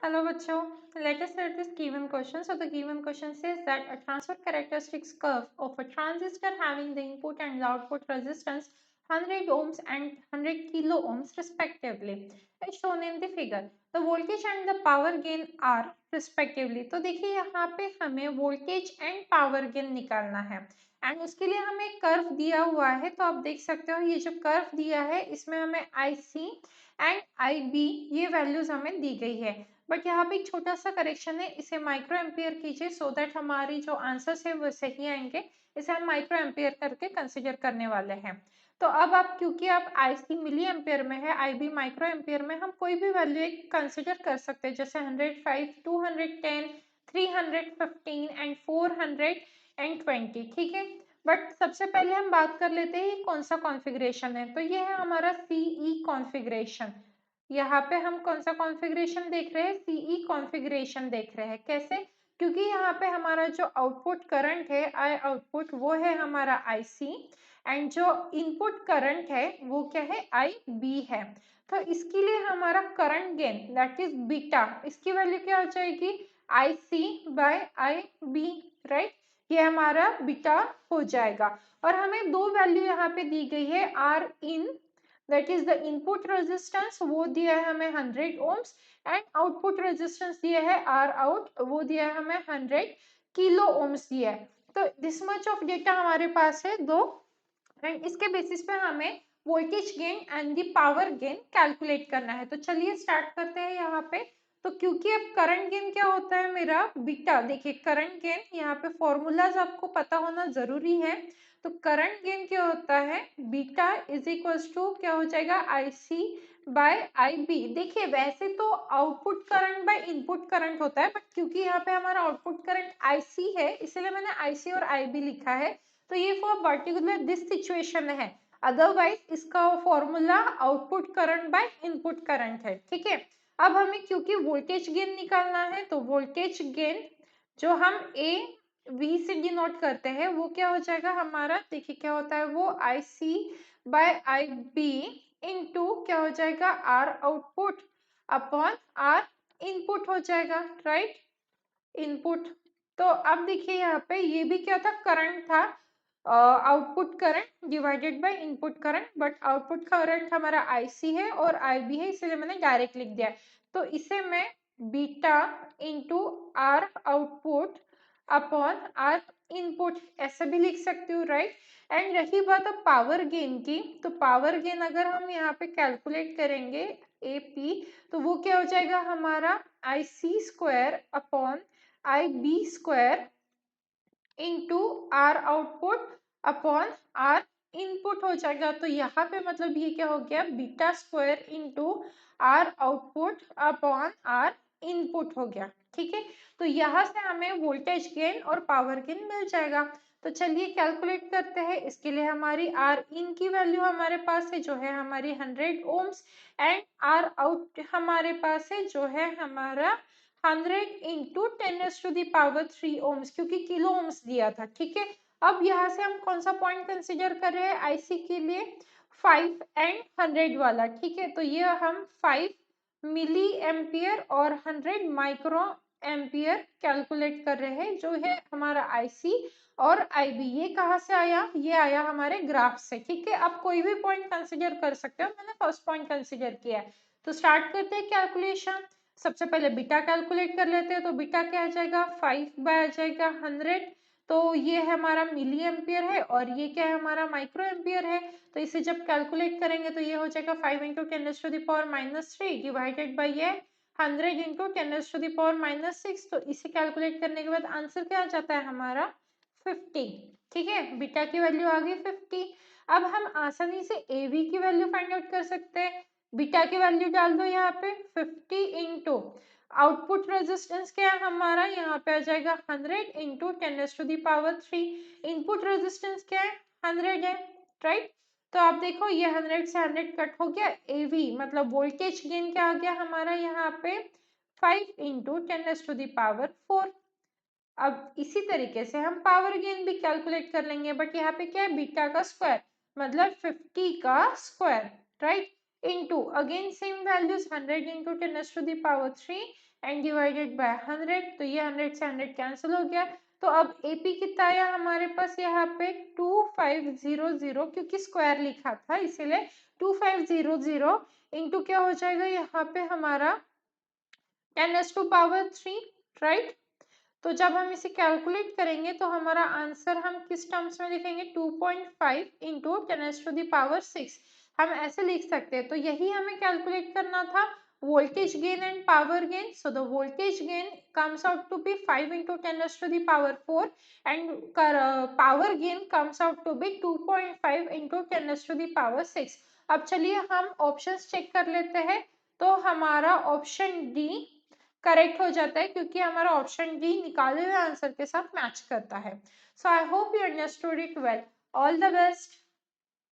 Hello बच्चों, let us set this given question. So the given question says that a transfer characteristics curve of a transistor having the input and the output resistance 100 ohms and 100 kilo ohms respectively is shown in the figure. The voltage and the power gain are respectively. तो देखिए यहाँ पे हमें voltage and power gain निकालना है and उसके लिए हमें कर्व दिया हुआ है। तो आप देख सकते हो ये जो कर्व दिया है इसमें हमें IC एंड IB ये वैल्यूज हमें दी गई है। बट यहाँ पे एक छोटा सा करेक्शन है, इसे माइक्रो एम्पियर कीजिए सो दैट हमारी जो आंसर्स है वो सही आएंगे। इसे हम माइक्रो एम्पियर करके कंसिडर करने वाले हैं। तो अब आप क्योंकि आप IC मिली एम्पियर में है, IB माइक्रो एम्पियर में, हम कोई भी वैल्यू एक कंसिडर कर सकते हैं जैसे 105, 210, 315 एंड 420। ठीक है, बट सबसे पहले हम बात कर लेते हैं कौन सा कॉन्फ़िगरेशन है। तो ये है हमारा CE कॉन्फ़िगरेशन। यहाँ पे हम कौन सा कॉन्फ़िगरेशन देख रहे हैं? CE कॉन्फ़िगरेशन देख रहे हैं। कैसे? क्योंकि यहाँ पे हमारा जो आउटपुट करंट है आई आउटपुट वो है हमारा IC एंड जो इनपुट करंट है वो क्या है? IB है। तो इसके लिए हमारा current gain that is beta, इसकी वैल्यू क्या हो जाएगी? IC by IB, right. ये हमारा बीटा हो जाएगा। और हमें दो वैल्यू यहाँ पे दी गई है, R in that is the input resistance वो दिया है हमें 100 ओम्स एंड आउटपुट रेजिस्टेंस दिया है R out वो दिया है हमें 100 किलो ओम्स दिया है। तो दिस मच ऑफ डेटा हमारे पास है दो एंड इसके बेसिस पे हमें voltage gain and the power gain calculate करना है। तो चलिए स्टार्ट करते हैं यहाँ पे। तो क्योंकि अब करंट गेन क्या होता है मेरा? बीटा। देखिए करंट गेन यहाँ पे फॉर्मूलाज आपको पता होना जरूरी है। तो करंट गेन क्या होता है? बीटा इज इक्वल्स टू क्या हो जाएगा? IC by IB। देखिए वैसे तो output current by input current होता है, बट क्योंकि यहाँ पे हमारा आउटपुट करंट IC है इसलिए मैंने IC और IB लिखा है। तो ये फॉर पर्टिकुलर दिस सिचुएशन है, अदरवाइज इसका formula output current by input current है। ठीक है, अब हमें क्योंकि वोल्टेज गेन निकालना है तो वोल्टेज गेन जो हम V से डिनोट करते हैं वो क्या हो जाएगा हमारा? देखिए क्या होता है वो IC बाय IB इंटू क्या हो जाएगा? R output upon R input हो जाएगा, राइट। इनपुट। तो अब देखिए यहाँ पे ये भी क्या था? करंट था, output current divided by input current, but output current हमारा IC है और IB है इसलिए मैंने डायरेक्ट लिख दिया। तो इसे मैं beta into R output upon R input ऐसे भी लिख सकती हूँ, राइट। एंड रही बात अब पावर गेन की, तो पावर गेन अगर हम यहाँ पे कैलकुलेट करेंगे AP, तो वो क्या हो जाएगा हमारा? IC square upon IB square into R output upon R input हो जाएगा। तो यहाँ पे मतलब ये क्या हो गया? Beta square into R output upon R input हो गया। ठीक है, तो यहाँ से हमें वोल्टेज गेन और पावर गेन मिल जाएगा। तो चलिए कैलकुलेट करते हैं। इसके लिए हमारी R इन की वैल्यू हमारे पास है जो है हमारी 100 ओम्स एंड R आउट हमारे पास है जो है हमारा 100 इंटू 10⁻³ ओम्स, क्योंकि किलो ओम्स दिया था। ठीक है, अब यहाँ से हम कौन सा पॉइंट कंसीडर कर रहे हैं IC के लिए? 5 एंड 100 वाला। ठीक है, तो ये हम 5 मिली एम्पियर और 100 माइक्रो एम्पियर कैलकुलेट कर रहे हैं जो है हमारा IC और IB। ये कहाँ से आया? ये आया हमारे ग्राफ से। ठीक है, आप कोई भी पॉइंट कंसीडर कर सकते हो, मैंने फर्स्ट पॉइंट कंसीडर किया है। तो स्टार्ट करते हैं कैलकुलेशन। सबसे पहले बीटा कैलकुलेट कर लेते हैं। तो बीटा क्या आ जाएगा? 5 बाय आ जाएगा 100। तो ये हमारा मिली एम्पियर है और ये क्या है हमारा? माइक्रो एम्पियर है। तो इसे जब कैलकुलेट करेंगे तो ये हो जाएगा 5 इंटू 10⁻³ डिवाइडेड बाई ये 100 इंटू 10⁻⁻6। तो इसे कैलकुलेट करने के बाद आंसर क्या आ जाता है हमारा? 50। ठीक है, बीटा की वैल्यू आ गई 50। अब हम आसानी से AV की वैल्यू फाइंड आउट कर सकते हैं। बीटा की वैल्यू डाल दो यहाँ पे 50 इंटू आउटपुट रेजिस्टेंस क्या है हमारा? यहाँ पे आ जाएगा 100 इंटू 10⁻³ इनपुट रेजिस्टेंस क्या है? 100 है, राइट। तो आप देखो ये 100 से 100 कट हो गया। AV मतलब वोल्टेज गेन क्या आ गया हमारा यहाँ पे? 5 इंटू 10⁻⁴। अब इसी तरीके से हम पावर गेन भी कैलकुलेट कर लेंगे, बट यहाँ पे क्या है? बीटा का स्क्वायर मतलब 50 का square, right. Into again same values 100 into 10⁻³ and divided by 100, तो ये 100 से 100 कैंसिल हो गया। तो अब एपी कितना आया हमारे पास यहाँ पे 2500, क्योंकि स्क्वायर लिखा था इसीलिए 2500 इंटू क्या हो जाएगा यहाँ पे हमारा 10⁻³ राइट। तो जब हम इसे कैलकुलेट करेंगे तो हमारा आंसर हम किस टर्म्स में लिखेंगे 2.5 इंटू 10⁻⁶। हम ऐसे लिख सकते हैं। तो यही हमें कैलकुलेट करना था, voltage gain and power gain. So the voltage gain comes out to be 5 into 10⁻⁴ and power gain comes out to be 2.5 into 10⁻⁶। अब चलिए हम ऑप्शंस चेक कर लेते हैं। तो हमारा ऑप्शन डी करेक्ट हो जाता है, क्योंकि हमारा ऑप्शन डी निकाले हुए आंसर के साथ मैच करता है। So I hope you understood it well. All the best.